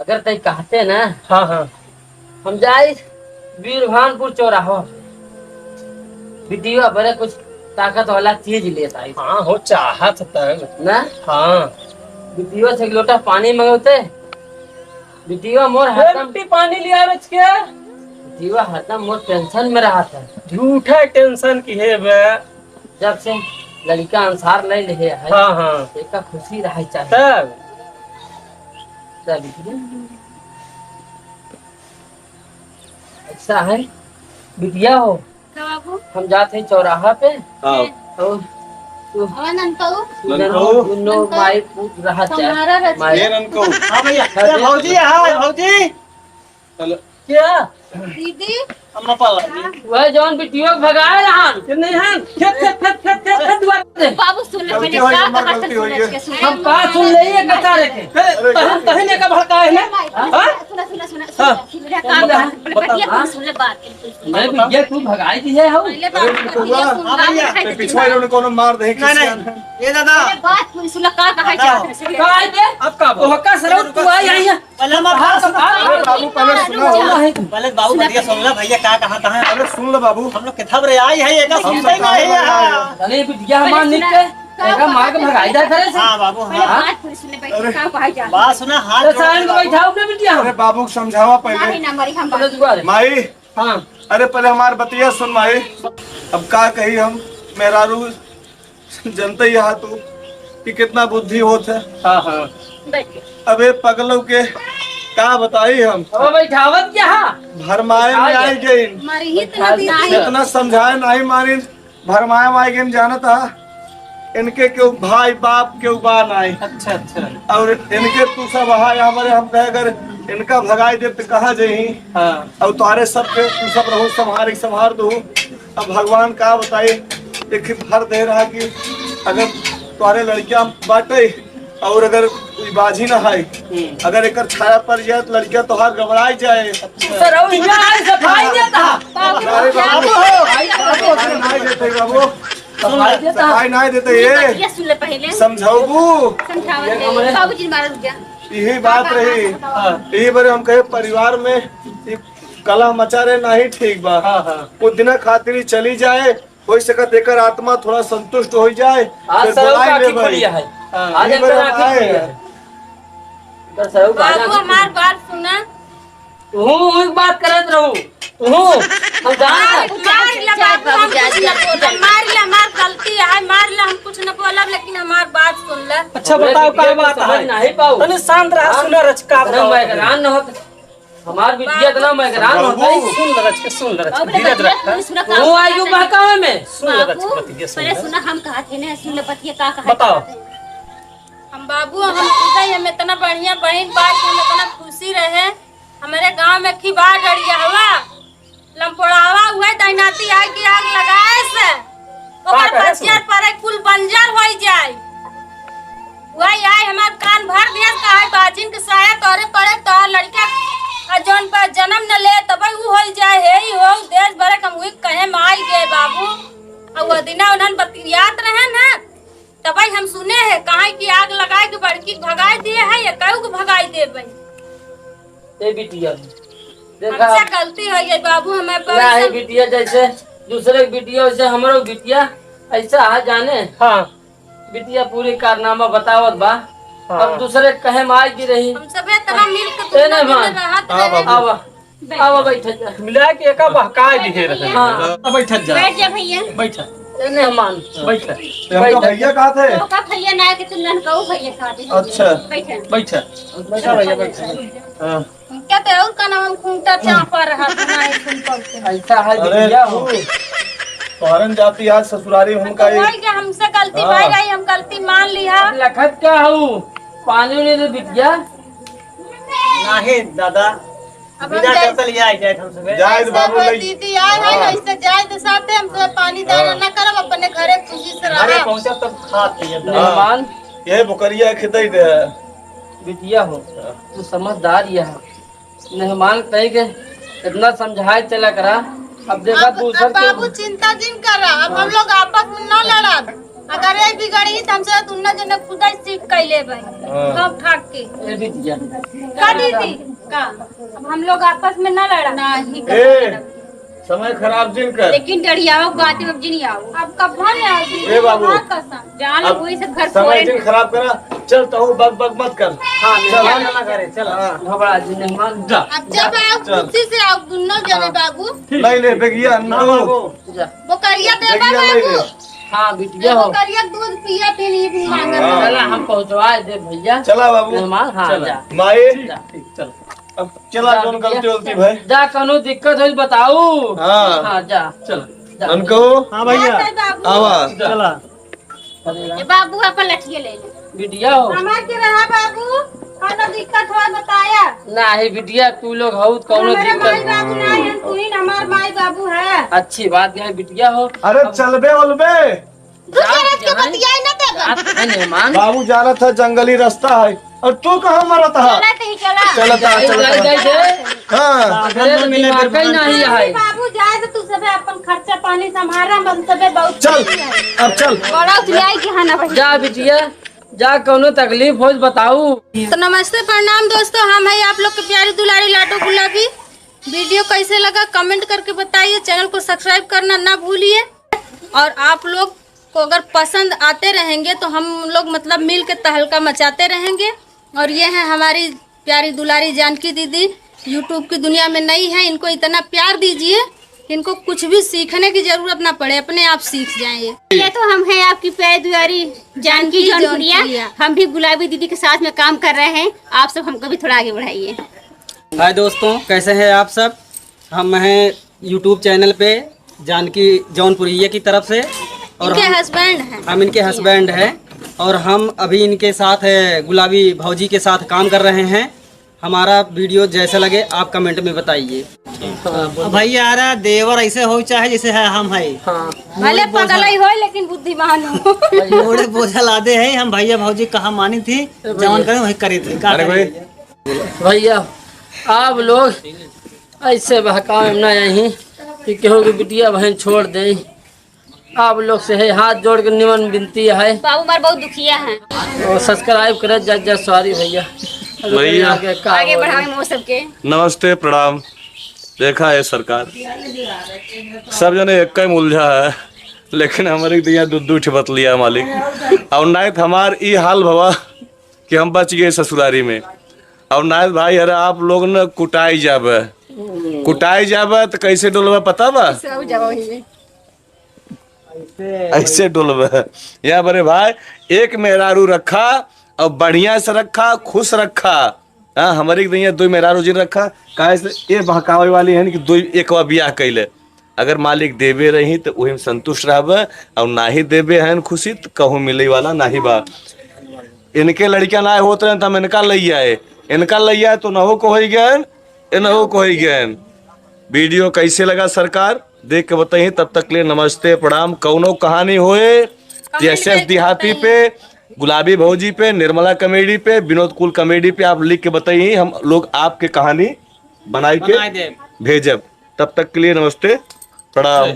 अगर तय कहते ना। हाँ हाँ हम जाए वीरभानपुर चौराहा वीडियो बड़े कुछ ताकत वाला चीज लेता है। हाँ हो चाहत तक ना हाँ वीडियो से एक लोटा पानी मंगोते वीडियो मोर हरदम पानी लिया बच के वीडियो हरदम मोर टेंशन में रहा था। झूठा टेंशन की है बे। जब से लड़का अनुसार नहीं ले है हाँ हाँ एक खुशी रह चाहिए तब ऐसा है बिटिया हो। बाबू हम जाते हैं चौराहा पे हाँ तो नंतो दोनों माई पूछ रहा तुम्हारा है माई हाँ भैया भौजी हाँ भौजी क्या दीदी अम्मा पाला वह जौन बिटियो के भगाए रहन कि नहीं है खेत दुआर से बाबू सुन ले पहले क्या कहा था सुन के सुन हम का सुन ले कथा रखे तहने का भड़का है ना सुना मेरा काम बतिया सुन ले बात मैं बिटिया तू भगाई दी है हो पहले बात पिछवा इन्होंने कोनो मार दे नहीं ये दादा बात सुन ले का कहा चाहते हैं का आई दे अब का ओ हक्का सरो तू आई आई है पहले हम बाबू पहले सुनो पहले बाबू बतिया सुन ले भैया क्या कहा था अरे सुन लो बाबू हम लोग किधर रे आई है एक सुनते ही नहीं है अरे बिटिया हमार निक के एका मार के भगाई दा करे से हां बाबू पहले हां बात सुन ले पहले का कहा चाहते बात सुना हाथ तो साइन को बैठाओ अपने बिटिया अरे बाबू को समझावा हैं पहले ना मरी हम पहले दुआरे माई हां अरे पहले हमार बतिया सुन माई। अब का कही हम मेहरारू जनते यहाँ तू कि कितना बुद्धि होत है। हां हां अबे पगलों के का बताई हम अब बैठावत क्या हां भरमाए में आई गई मरी ही तो दीदी इतना समझाए नहीं मानी भरमाए में आई गई जानता इनके क्यों भाई बाप क्यों बान आई अच्छा अच्छा और इनके तू सब हमारे हम कहे अगर इनका भगाई दे तो कहा जही हां और तुम्हारे सब के तू सब रहो संभार दो। अब भगवान का बताई एक भर दे रहा कि अगर तुम्हारे लड़कियां बाटे और अगर कोई बाजी ना है अगर एक छाया पर जाए तो लड़कियां तोहार गबड़ाई जाए। सरो यहाँ सफाई देता अरे बाबू नहीं देते बाबू सफाई देता सफाई नहीं देते ये ये सुन ले पहले समझाओ समझावत बाबू जी मारा रुक जा यही बात रही। यही बारे हम कहे परिवार में ये कला मचा रहे नहीं ठीक बा। हां हां कुछ दिन खातिर ही चली जाए हो सकत एकर आत्मा थोड़ा संतुष्ट हो जाए आज सरो का आखी खुलिया है आज एक आखी खुलिया है तो सरो बाबू हमार बात सुना तू एक बात करत रहू तू हम जान मार ला बाबू हम कुछ न बोल मार ला मार गलती है मार ला हम कुछ न बोलब लेकिन हमार बात सुन ले। अच्छा बताओ क्या बात समझ है नहीं पाऊ तने शांत रह सुन रच का ना मैगरान न होत हमार बिटिया इतना मैगरान होता है सुन रच अब धीरज रख सुना तू आयु बहकावे में सुन रच बाबू बतिया सुन पहले सुना हम कहा थे ना सुन ले बतिया का कहा बताओ हम बाबू हम पूछा हम इतना बढ़िया बहन बात हम इतना खुशी रहे हमारे गांव में की बाढ़ डरिया हुआ लंपोड़ावा हुआ दैनाती आग की आग लगाए से ओकर बचियार पर कुल बंजर हो जाए वही आए हमार कान भर दिया कहे बाजिन के साया तोरे पड़े तो लड़का जोन पर जन्म न ले तब उ हो जाए हे ही हो देश भर के मुई कहे में आई गए बाबू और वो दिना उन्हन बतियात रहे ना तब हम सुने है कहा की आग लगाए के बड़की भगाई दिए है या कहू के भगाई देबे ए बिटिया देखा हमसे गलती हो गई बाबू हमें पर नहीं बिटिया जैसे दूसरे की बिटिया वैसे हमरो बिटिया ऐसा है जाने हां बिटिया पूरी कारनामा बतावत बा अब दूसरे कहे में आई की रही हम सब तरह मिल के ए नहीं मान रहत रहे आवा आवा बैठ जा मिला के एका बहकाए दिखे रहे हां अब बैठ जा बैठ जा भैया बैठ ए नहीं मान बैठ हमका भैया कहा थे तो का भैया ना के तुम नन कहू भैया साथी अच्छा बैठ बैठ बैठा भैया बैठ हां क्या ते और का नाम हम खूंटा चापा रहा नहीं सुन पाते ऐसा है अरे बिटिया हो तोहरन जाती आज ससुरारी हमका ये वही के हमसे गलती भाई गई हम गलती मान लिया लखत का हूँ पानी नहीं दे बिटिया नहीं दादा अब बिना चल जाए जाए हम सब जाए बाबू लई दीदी आए है ना इससे जाए तो साथे हम तो पानी दाना न करब अपने घरे खुशी से अरे रह पहुंचा तब खाते हैं मेहमान ये बुकरिया खिदई दे बिटिया हो तू समझदार यह मेहमान कहे के इतना समझाए चला करा अब देखा दूसर बाबू चिंता जिन कर रहा अब हम लोग आपस में न लड़ा अगर ये बिगड़ी तो हमसे दुनिया जने खुद ही सीख कैले भाई सब ठाक के ए बिटिया का दीदी का अब हम लोग आपस में ना लड़ा ना ही समय खराब जिन कर लेकिन डरियाओ बात में जी नहीं आओ अब कब भले आओ ए बाबू, जान अब वही से घर समय दिन खराब करा। चल तो बग बग मत कर। हाँ चल ना करे चल घबरा जी मेहमान जा अब जब आओ खुशी से आओ दुनो जने बाबू नहीं ले बेगिया ना बाबू जा वो करिया दे बेगिया ले ले। बाबू हाँ बिटिया हो वो करिया दूध पिया फिर ये भी मांगा चला हम पहुँचवाए दे भैया चला बाबू मेहमान हाँ चला। जा माए जा चल अब चला जा जोन बिटिया। गलती उलती भाई। जा कनो दिक्कत हो बताऊ हाँ। हाँ जा चल जा उनको हाँ भैया आवा चला ये बाबू अपन लठिए ले ले बिटिया हो हमार के रहा बाबू कोनो दिक्कत हो बताया नहीं बिटिया तू लोग हो कौनो हमारे माई दिक्कत बाबू नहीं है तू ही हमार माई बाबू है अच्छी बात है बिटिया हो अरे चलबे उलबे दूसरे के बतियाई ना देगा आप है मेहमान बाबू जा रहा था जंगली रास्ता है और तू कहाँ मरा था? चला तो ही चला चला था जाए चला दे हाँ तेरे दिमाग ही नहीं है बाबू जाए तो तू सबे अपन खर्चा पानी संभाल हम सबे बहुत चल अब चल। बड़ा उतरियाई की हाना भाई जा बिटिया जा कौनो तकलीफ हो बताऊ तो नमस्ते प्रणाम दोस्तों, हम है आप लोग के प्यारी दुलारी लाडो गुलाबी। वीडियो कैसे लगा कमेंट करके बताइए, चैनल को सब्सक्राइब करना ना भूलिए। और आप लोग को अगर पसंद आते रहेंगे तो हम लोग मतलब मिल के तहलका मचाते रहेंगे। और ये है हमारी प्यारी दुलारी जानकी दीदी, यूट्यूब की दुनिया में नई है, इनको इतना प्यार दीजिए इनको कुछ भी सीखने की जरूरत ना पड़े, अपने आप सीख जाएं। ये तो हम हैं आपकी प्यारी दुआरी जानकी जौनपुरिया। हम भी गुलाबी दीदी के साथ में काम कर रहे हैं, आप सब हमको भी थोड़ा आगे बढ़ाइए। हाय दोस्तों, कैसे हैं आप सब। हम हैं यूट्यूब चैनल पे जानकी जौनपुरिया की तरफ से और इनके हस्बैंड हैं। हम इनके हस्बैंड हैं और हम अभी इनके साथ गुलाबी भौजी के साथ काम कर रहे हैं। हमारा वीडियो जैसा लगे आप कमेंट में बताइए। भैया आ रहा देवर ऐसे हो चाहे जैसे है हम है हाँ भले पगला ही हो लेकिन बुद्धिमान हो। थोड़े बोझा लादे हैं हम। भैया भौजी कहा मानी थी जवान करें वही करी थी का अरे भाई भैया आप लोग ऐसे बहकाव ना यहीं कि केहू की बिटिया बहन छोड़ दे। आप लोग से है हाथ जोड़ के निमन विनती है बाबू मार बहुत दुखिया हैं, और सब्सक्राइब करे जा सॉरी भैया भैया, आगे बढ़ाएंगे वो सबके। नमस्ते प्रणाम। देखा है सरकार सब जने एक ही उलझा है, लेकिन हमारे दिया दूध बत लिया मालिक। और नायत हमार ई हाल भवा कि हम बच गए ससुरारी में। और नायत भाई अरे आप लोग न कुटाई जाबे तो कैसे डोलबे पता बा? ऐसे डोलबे या बड़े भाई एक मेहरारू रखा और बढ़िया से रखा, खुश रखा। हाँ हमारे दिया दो मेहरारू जिन रखा काहे से ये बहकावे वाली है कि दो एक बियाह कैले। अगर मालिक देवे रही तो वही में संतुष्ट रहबे और ना ही देवे हैं खुशी तो कहूँ मिले वाला ना ही बा। इनके लड़कियां ना होते हैं तो इनका लैया तो नहो को हो गए नहो को हो गए। वीडियो कैसे लगा सरकार देख के बताइए। तब तक ले नमस्ते प्रणाम। कौनो कहानी होए एसएस देहाती पे, गुलाबी भौजी पे, निर्मला कॉमेडी पे, विनोद कुल कॉमेडी पे आप लिख के बताइए, हम लोग आपके कहानी बनाई के भेजब। तब तक के लिए नमस्ते प्रणाम।